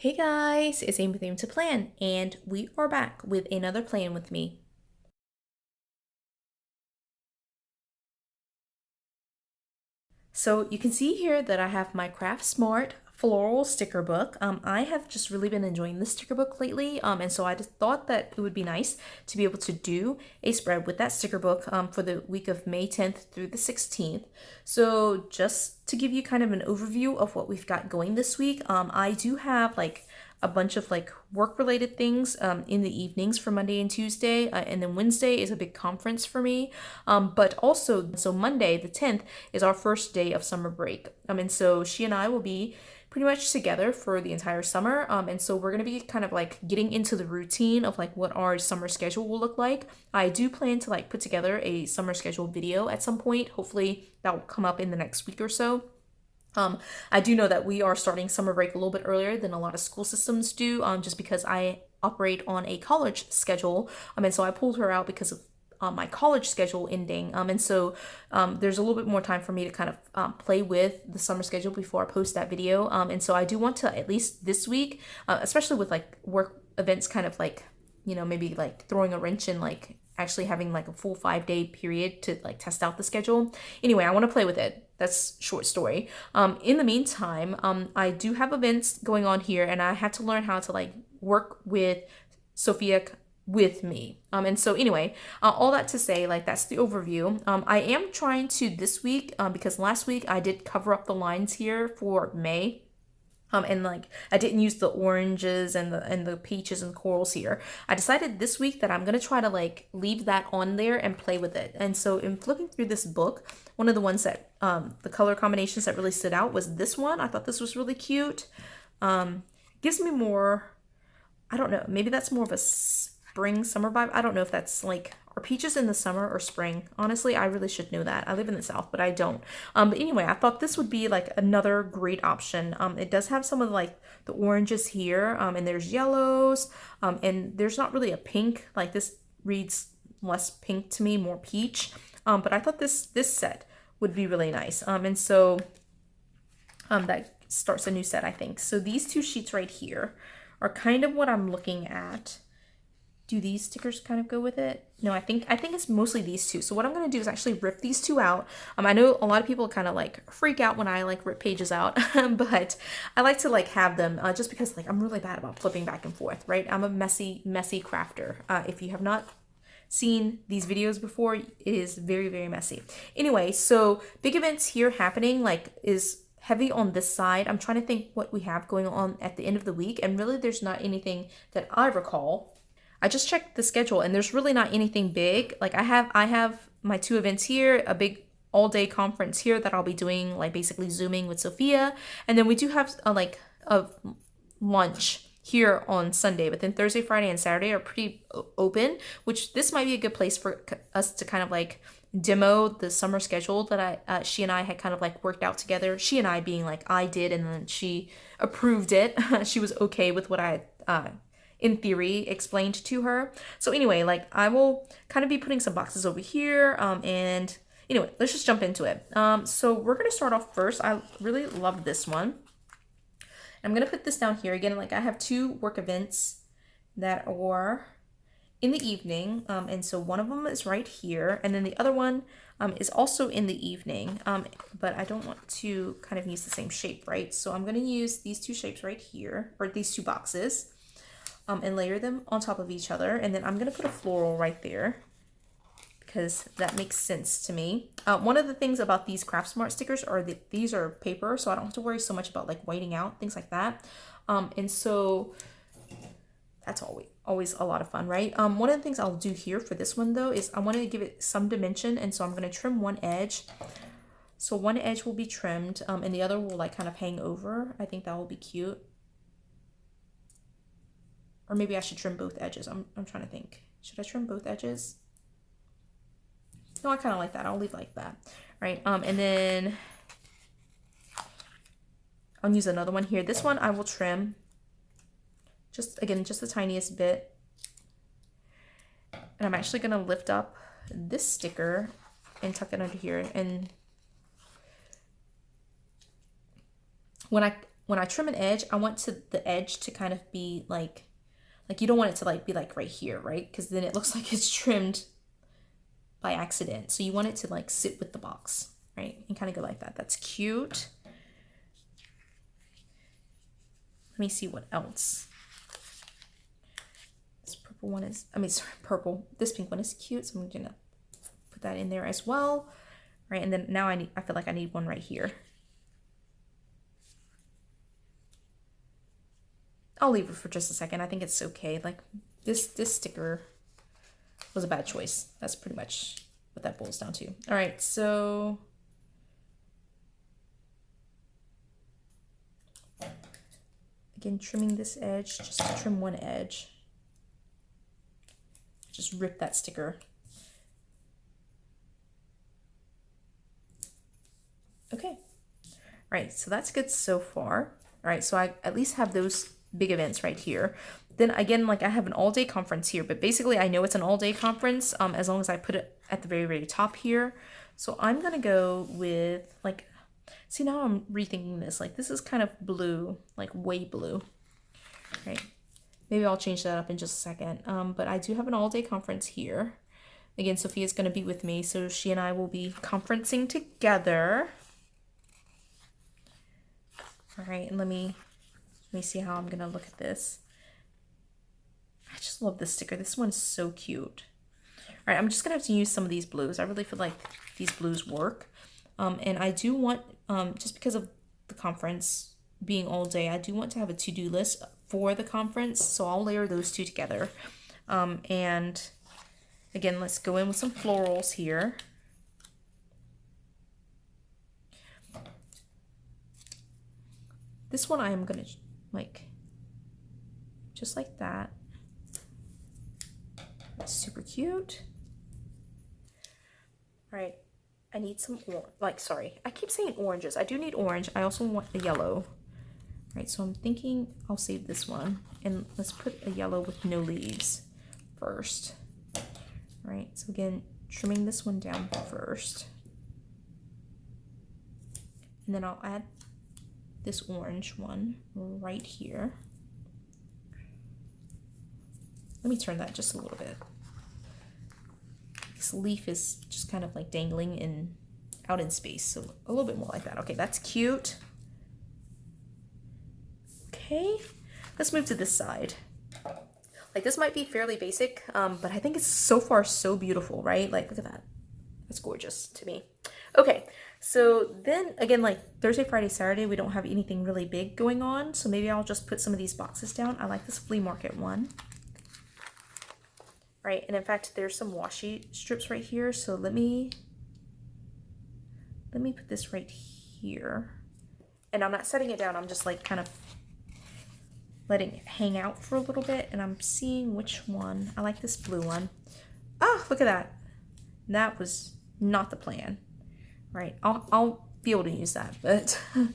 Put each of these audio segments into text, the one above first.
Hey guys, it's Amy with Aim to Plan, and we are back with another plan with me. So you can see here that I have my Craftsmart Floral sticker book. I have just really been enjoying this sticker book lately, and so I just thought that it would be nice to be able to do a spread with that sticker book for the week of May 10th through the 16th. So just to give you kind of an overview of what we've got going this week, I do have like a bunch of like work related things in the evenings for Monday and Tuesday, and then Wednesday is a big conference for me, but also so Monday the 10th is our first day of summer break, and so she and I will be pretty much together for the entire summer, and so we're going to be kind of like getting into the routine of like what our summer schedule will look like. I do plan to like put together a summer schedule video at some point. Hopefully that will come up in the next week or so. I do know that we are starting summer break a little bit earlier than a lot of school systems do, just because I operate on a college schedule. And so I pulled her out because of my college schedule ending. And so there's a little bit more time for me to kind of play with the summer schedule before I post that video. And so I do want to, at least this week, especially with like work events kind of like, maybe like throwing a wrench in like actually having like a full 5-day period to like test out the schedule. Anyway, I want to play with it. That's short story. In the meantime, I do have events going on here, and I had to learn how to like work with Sophea with me. And so anyway, all that to say, like that's the overview. I am trying to this week, because last week I did cover up the lines here for May. And like I didn't use the oranges and the peaches and corals here. I decided this week that I'm gonna try to like leave that on there and play with it. And so in flipping through this book, one of the ones that the color combinations that really stood out was this one. I thought this was really cute. Gives me more, I don't know, maybe that's more of a spring summer vibe. I don't know if that's like, are peaches in the summer or spring? Honestly, I really should know that. I live in the South, but I don't. But anyway, I thought this would be like another great option. It does have some of like the oranges here, and there's yellows, and there's not really a pink. Like this reads less pink to me, more peach. But I thought this set would be really nice. And so that starts a new set, I think. So these two sheets right here are kind of what I'm looking at. Do these stickers kind of go with it? No, I think it's mostly these two. So what I'm going to do is actually rip these two out. I know a lot of people kind of like freak out when I like rip pages out, but I like to like have them just because like I'm really bad about flipping back and forth, right? I'm a messy crafter. If you have not seen these videos before, it is very, very messy. Anyway, so big events here happening like is heavy on this side. I'm trying to think what we have going on at the end of the week, and really there's not anything that I recall. I just checked the schedule and there's really not anything big. Like I have my two events here, a big all-day conference here that I'll be doing like basically Zooming with Sophia, and then we do have a lunch here on Sunday, but then Thursday, Friday, and Saturday are pretty open, which this might be a good place for us to kind of like demo the summer schedule that she and I had kind of like worked out together. She and I being like I did, and then she approved it. She was okay with what I in theory explained to her. So anyway, like I will kind of be putting some boxes over here, and anyway, let's just jump into it. So we're gonna start off first. I really love this one. I'm gonna put this down here again. Like I have two work events that are in the evening, and so one of them is right here, and then the other one is also in the evening, but I don't want to kind of use the same shape, right? So I'm gonna use these two shapes right here, or these two boxes, and layer them on top of each other, and then I'm gonna put a floral right there because that makes sense to me. One of the things about these Craftsmart stickers are that these are paper, so I don't have to worry so much about like whiting out, things like that. And so that's always a lot of fun, right? One of the things I'll do here for this one though is I want to give it some dimension, and so I'm going to trim one edge. So one edge will be trimmed, and the other will like kind of hang over. I think that will be cute. Or maybe I should trim both edges. I'm trying to think. Should I trim both edges? No, I kind of like that. I'll leave like that, right? And then I'll use another one here. This one I will trim just the tiniest bit. And I'm actually going to lift up this sticker and tuck it under here. And when when I trim an edge, I want the edge to kind of be like you don't want it to like be like right here, right? Because then it looks like it's trimmed by accident. So you want it to like sit with the box, right? And kind of go like that. That's cute. Let me see what else. This purple one is, purple. This pink one is cute, so I'm gonna put that in there as well, right? And then now I feel like I need one right here. I'll leave it for just a second. I think it's okay. Like this sticker was a bad choice. That's pretty much what that boils down to. All right, so again, trimming this edge, just to trim one edge. Just rip that sticker. Okay. All right, so that's good so far. All right, so I at least have those big events right here. Then again, like I have an all-day conference here, but basically I know it's an all-day conference as long as I put it at the very, very top here. So I'm gonna go with like, see, now I'm rethinking this. Like this is kind of blue, like way blue, right? Maybe I'll change that up in just a second. But I do have an all-day conference here. Again, Sophia's gonna be with me, so she and I will be conferencing together. All right, and let me see how I'm gonna look at this. I just love this sticker. This one's so cute. All right, I'm just gonna have to use some of these blues. I really feel like these blues work. And I do want, just because of the conference being all day, I do want to have a to-do list for the conference. So I'll layer those two together. And again, let's go in with some florals here. This one I am gonna like, just like that. That's super cute. All right, I need some sorry, I keep saying oranges. I do need orange. I also want the yellow. All right, so I'm thinking I'll save this one and let's put a yellow with no leaves first. All right, so again, trimming this one down first. And then I'll add this orange one right here. Let me turn that just a little bit. This leaf is just kind of like dangling out in space, so a little bit more like that. Okay, that's cute. Okay, let's move to this side. Like this might be fairly basic, but I think it's so far so beautiful, right? Like look at that. That's gorgeous to me. Okay, so then again, like Thursday, Friday, Saturday, we don't have anything really big going on. So maybe I'll just put some of these boxes down. I like this flea market one. Right, and in fact, there's some washi strips right here. So let me put this right here. And I'm not setting it down. I'm just like kind of letting it hang out for a little bit. And I'm seeing which one. I like this blue one. Oh, look at that. That was not the plan. Right, I'll be able to use that, but it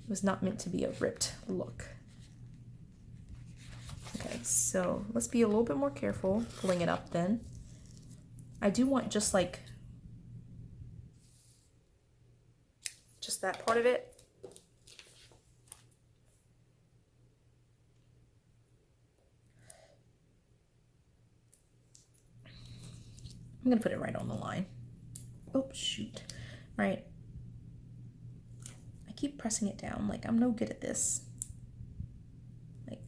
was not meant to be a ripped look. Okay, so let's be a little bit more careful pulling it up then. I do want just like, just that part of it. I'm gonna put it right on the line. Oh, shoot. Right. I keep pressing it down. Like, I'm no good at this. Like.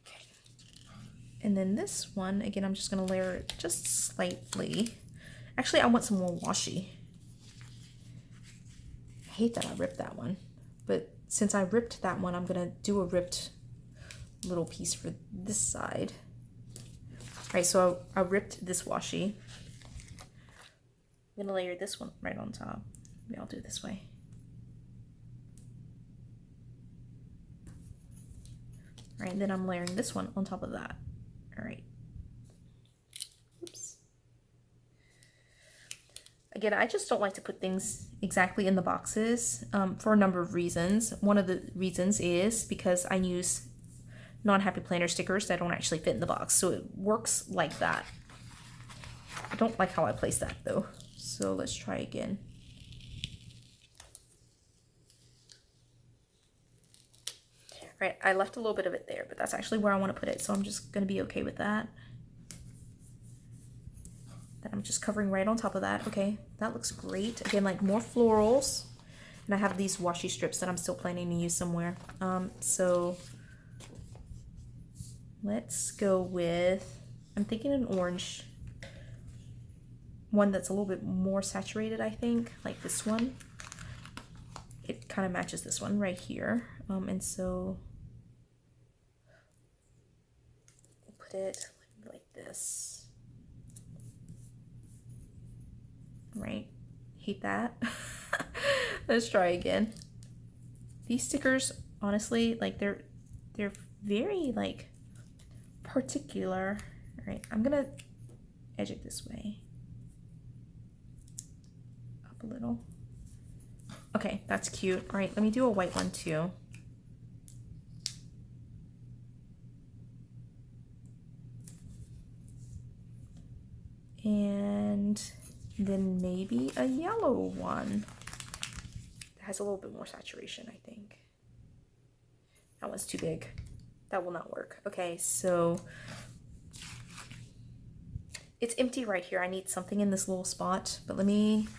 Okay. And then this one, again, I'm just going to layer it just slightly. Actually, I want some more washi. I hate that I ripped that one. But since I ripped that one, I'm going to do a ripped little piece for this side. All right, so I ripped this washi. I'm going to layer this one right on top. Maybe I'll do it this way. All right, and then I'm layering this one on top of that. All right. Oops. Again, I just don't like to put things exactly in the boxes for a number of reasons. One of the reasons is because I use non-happy planner stickers that don't actually fit in the box. So it works like that. I don't like how I placed that though. So let's try again. Right, I left a little bit of it there, but that's actually where I want to put it, so I'm just going to be okay with that. Then I'm just covering right on top of that. Okay, that looks great. Again, like more florals, and I have these washi strips that I'm still planning to use somewhere. So let's go with, I'm thinking an orange, one that's a little bit more saturated, I think, like this one. It kind of matches this one right here, and so put it like this. Right, hate that. Let's try again. These stickers, honestly, like they're very like particular. All right, I'm gonna edge it this way, up a little. Okay, that's cute. All right, let me do a white one too. And then maybe a yellow one that has a little bit more saturation, I think. That one's too big. That will not work. Okay, so it's empty right here. I need something in this little spot, but let me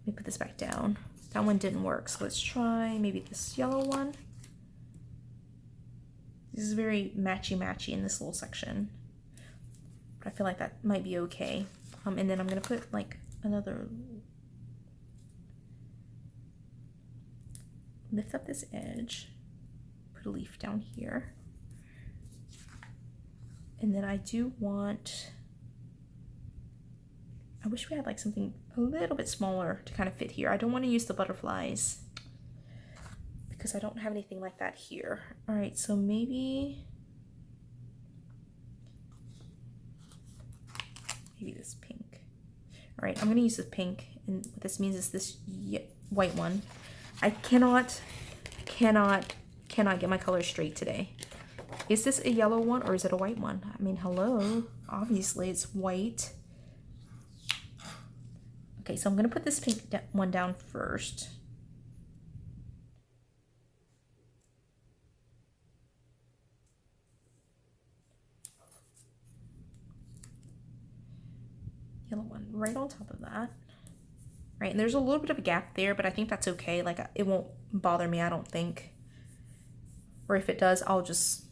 put this back down. That one didn't work, so let's try maybe this yellow one. This is very matchy-matchy in this little section. I feel like that might be okay. And then I'm gonna put like another, lift up this edge, put a leaf down here. And then I do want, I wish we had like something a little bit smaller to kind of fit here. I don't want to use the butterflies because I don't have anything like that here. All right, so maybe this pink. All right, I'm gonna use the pink, and what this means is this white one. I cannot get my colors straight today. Is this a yellow one or is it a white one? I mean, hello, obviously it's white. Okay, so I'm gonna put this pink one down first. Yellow one right on top of that. Right, and there's a little bit of a gap there, but I think that's okay. Like, it won't bother me, I don't think. Or if it does, I'll just,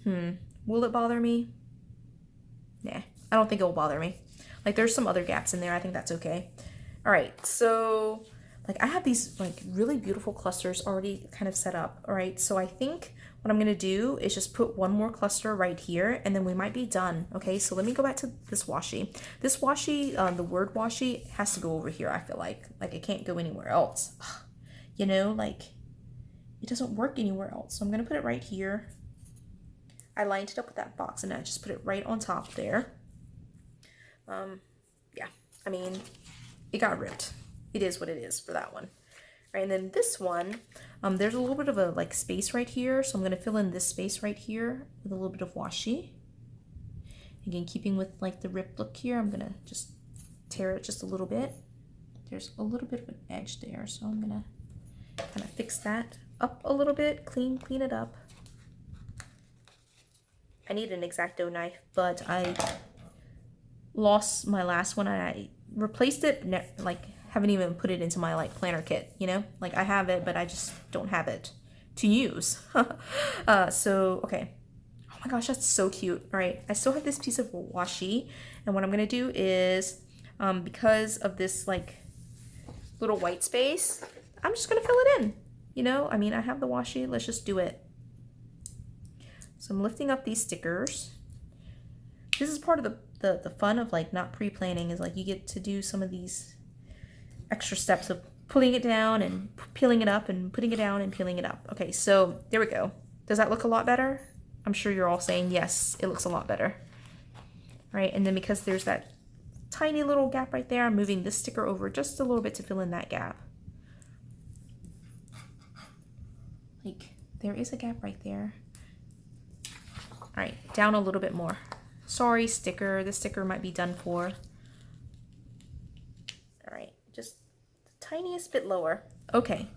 will it bother me? Nah, I don't think it will bother me. Like, there's some other gaps in there, I think that's okay. All right, so, like, I have these, like, really beautiful clusters already kind of set up, all right? So I think what I'm gonna do is just put one more cluster right here, and then we might be done, okay? So let me go back to this washi. This washi, the word washi, has to go over here, I feel like. Like, it can't go anywhere else. You know, like, it doesn't work anywhere else. So I'm gonna put it right here. I lined it up with that box, and I just put it right on top there. Yeah, I mean, it got ripped. It is what it is for that one. Right, and then this one, there's a little bit of a like space right here, so I'm gonna fill in this space right here with a little bit of washi. Again, keeping with like the ripped look here, I'm gonna just tear it just a little bit. There's a little bit of an edge there, so I'm gonna kind of fix that up a little bit, clean it up. I need an X-Acto knife, but I lost my last one and I replaced it, like haven't even put it into my like planner kit, you know? Like I have it, but I just don't have it to use. So, okay. Oh my gosh, that's so cute. All right, I still have this piece of washi, and what I'm gonna do is, because of this like little white space, I'm just gonna fill it in. You know, I mean, I have the washi, let's just do it. So I'm lifting up these stickers. This is part of the fun of like not pre-planning, is like you get to do some of these extra steps of pulling it down and peeling it up and putting it down and peeling it up. Okay, so there we go. Does that look a lot better? I'm sure you're all saying yes, it looks a lot better. All right, and then because there's that tiny little gap right there, I'm moving this sticker over just a little bit to fill in that gap. Like, there is a gap right there. All right, down a little bit more. Sorry, sticker. The sticker might be done for. All right, just the tiniest bit lower. Okay,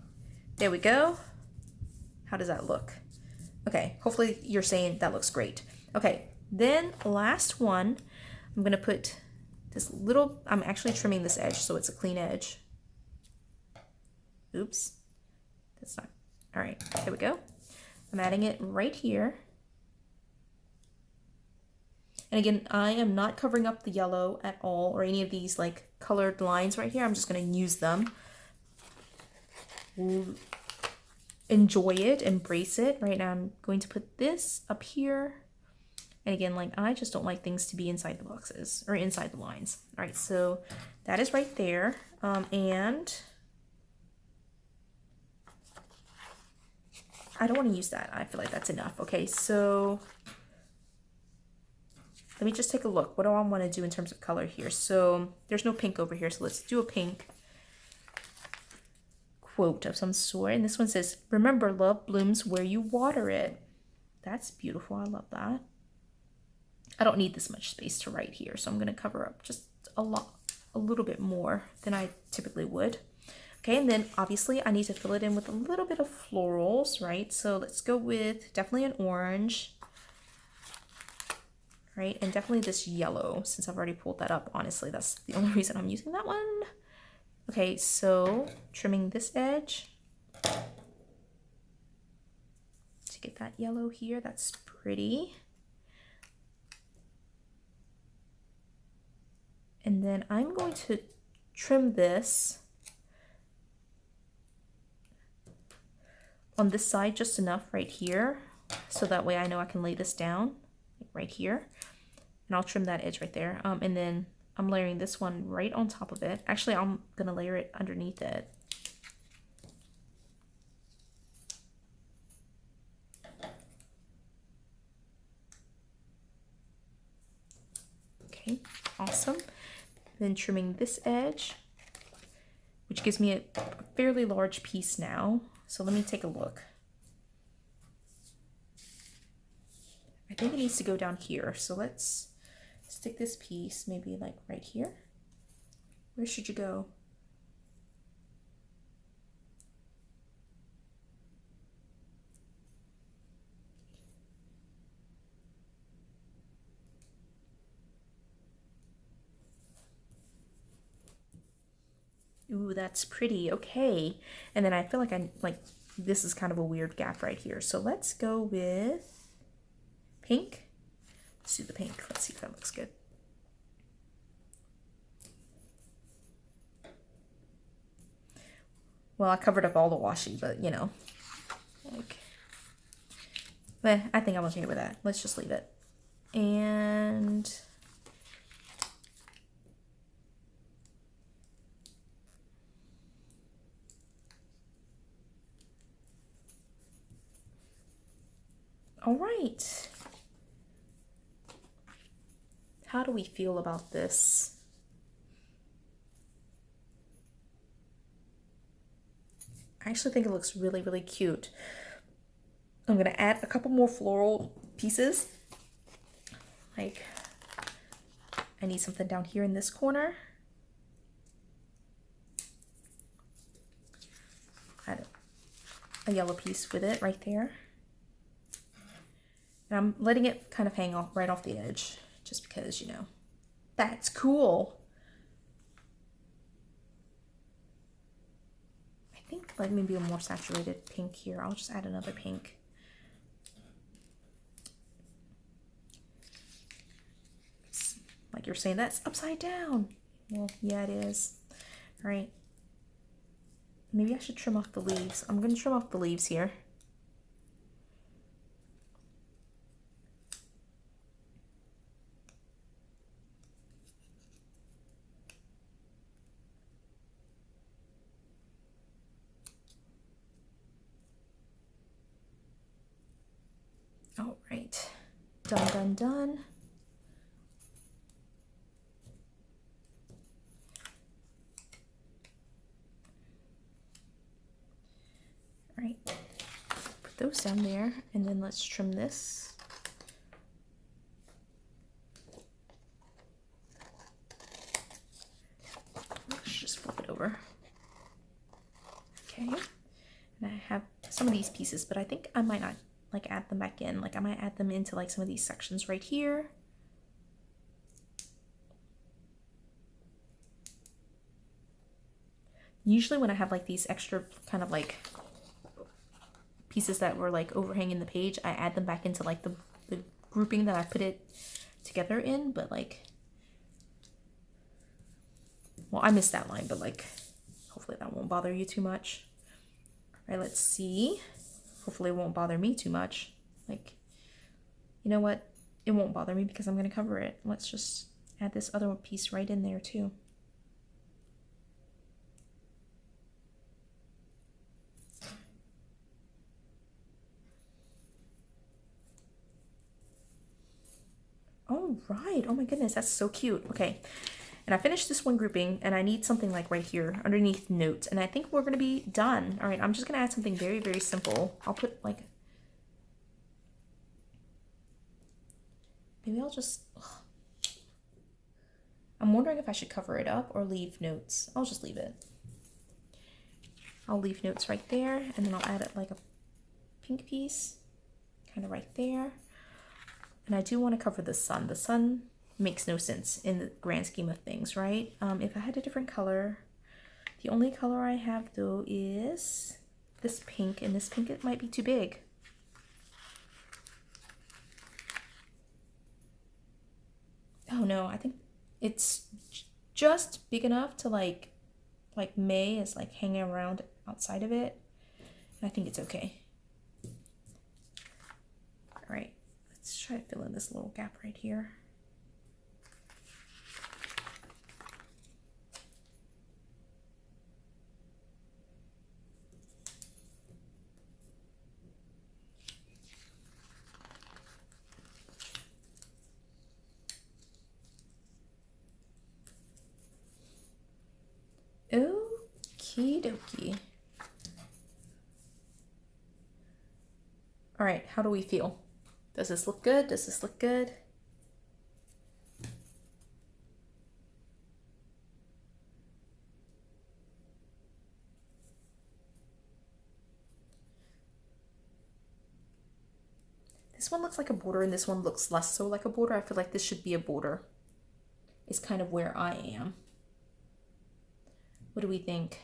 there we go. How does that look? Okay, hopefully you're saying that looks great. Okay, then last one, I'm gonna put this little, I'm actually trimming this edge so it's a clean edge. Oops, that's not, all right, there we go. I'm adding it right here. And again, I am not covering up the yellow at all or any of these like colored lines right here. I'm just gonna use them. Enjoy it, embrace it. Right now I'm going to put this up here. And again, like I just don't like things to be inside the boxes or inside the lines. All right, so that is right there. And I don't want to use that. I feel like that's enough. Okay, so let me just take a look. What do I want to do in terms of color here? So there's no pink over here, so let's do a pink quote of some sort. And this one says, "Remember, love blooms where you water it." That's beautiful. I love that. I don't need this much space to write here, so I'm going to cover up just a little bit more than I typically would. Okay, and then obviously I need to fill it in with a little bit of florals, right? So let's go with definitely an orange, right? And definitely this yellow, since I've already pulled that up. Honestly, that's the only reason I'm using that one. Okay, so trimming this edge to get that yellow here. That's pretty. And then I'm going to trim this on this side just enough right here, so that way I know I can lay this down right here. And I'll trim that edge right there. And then I'm layering this one right on top of it. Actually, I'm gonna layer it underneath it. Okay, awesome. Then trimming this edge, which gives me a fairly large piece now. So let me take a look. I think it needs to go down here. So let's stick this piece maybe like right here. Where should you go? Ooh, that's pretty. Okay. And then I feel like this is kind of a weird gap right here. So let's go with pink. Let's do the pink. Let's see if that looks good. Well, I covered up all the washi, but you know. Okay. But I think I'm okay with that. Let's just leave it. And all right. How do we feel about this? I actually think it looks really, really cute. I'm gonna add a couple more floral pieces. Like, I need something down here in this corner. Add a yellow piece with it right there. And I'm letting it kind of hang off right off the edge, just because, you know, that's cool. I think like maybe a more saturated pink here. I'll just add another pink. Like you're saying, that's upside down. Well, yeah, it is. All right. Maybe I should trim off the leaves. I'm going to trim off the leaves here. All right. Done, done, done. All right. Put those down there, and then let's trim this over. Okay, and I have some of these pieces, but I think I might not like add them back in. Like I might add them into like some of these sections right here. Usually when I have like these extra kind of like pieces that were like overhanging the page, I add them back into like the grouping that I put it together in, but like, well, I missed that line, but like, hopefully that won't bother you too much. All right, let's see. Hopefully it won't bother me too much. Like, you know what? It won't bother me because I'm gonna cover it. Let's just add this other piece right in there too. All right, oh my goodness, that's so cute. Okay, and I finished this one grouping and I need something like right here underneath notes, and I think we're gonna be done. All right, I'm just gonna add something very, very simple. I'll put like, maybe I'll just, I'm wondering if I should cover it up or leave notes. I'll just leave it. I'll leave notes right there, and then I'll add it like a pink piece, kind of right there. And I do want to cover the sun. The sun makes no sense in the grand scheme of things, right? If I had a different color, the only color I have though is this pink, and this pink, it might be too big. Oh no, I think it's just big enough to like May is like hanging around outside of it. And I think it's okay. All right. Let's try to fill in this little gap right here. Okie dokie. All right, how do we feel? Does this look good? Does this look good? This one looks like a border and this one looks less so like a border. I feel like this should be a border. Is kind of where I am. What do we think?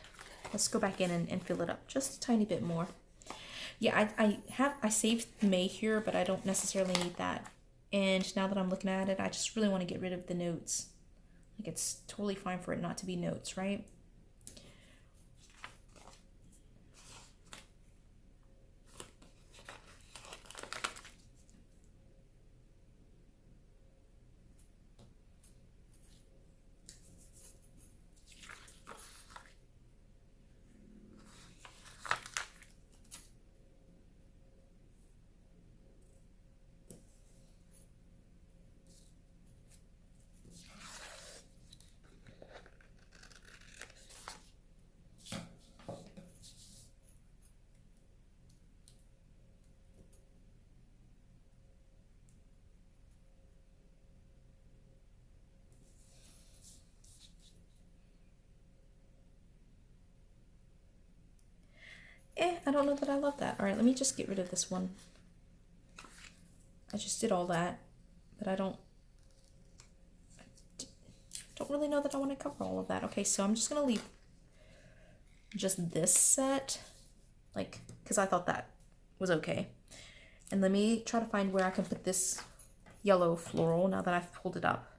Let's go back in and fill it up just a tiny bit more. Yeah, I saved May here, but I don't necessarily need that. And now that I'm looking at it, I just really want to get rid of the notes. Like, it's totally fine for it not to be notes, right? I don't know that I love that. All right, let me just get rid of this one. I just did all that, but I don't really know that I want to cover all of that. Okay, so I'm just gonna leave just this set, like, because I thought that was okay. And let me try to find where I can put this yellow floral now that I've pulled it up.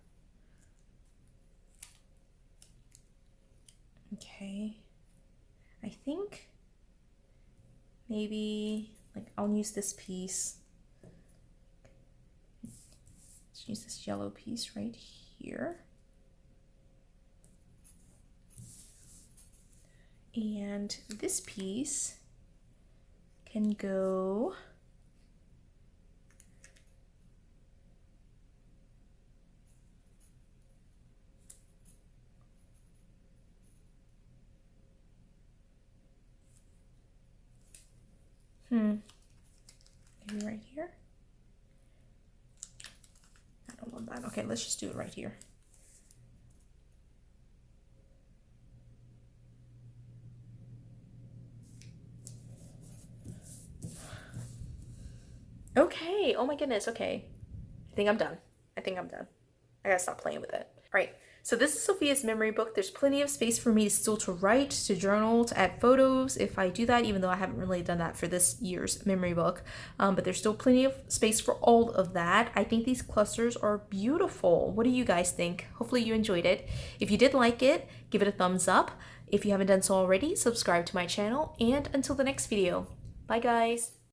Okay, I think maybe like I'll use this piece. Let's use this yellow piece right here. And this piece can go maybe right here. I don't want that. Okay, let's just do it right here. Okay, oh my goodness, okay. I think I'm done. I think I'm done. I gotta stop playing with it. All right, so this is Sophia's memory book. There's plenty of space for me still to write, to journal, to add photos if I do that, even though I haven't really done that for this year's memory book. But there's still plenty of space for all of that. I think these clusters are beautiful. What do you guys think? Hopefully you enjoyed it. If you did like it, give it a thumbs up. If you haven't done so already, subscribe to my channel, and until the next video. Bye guys!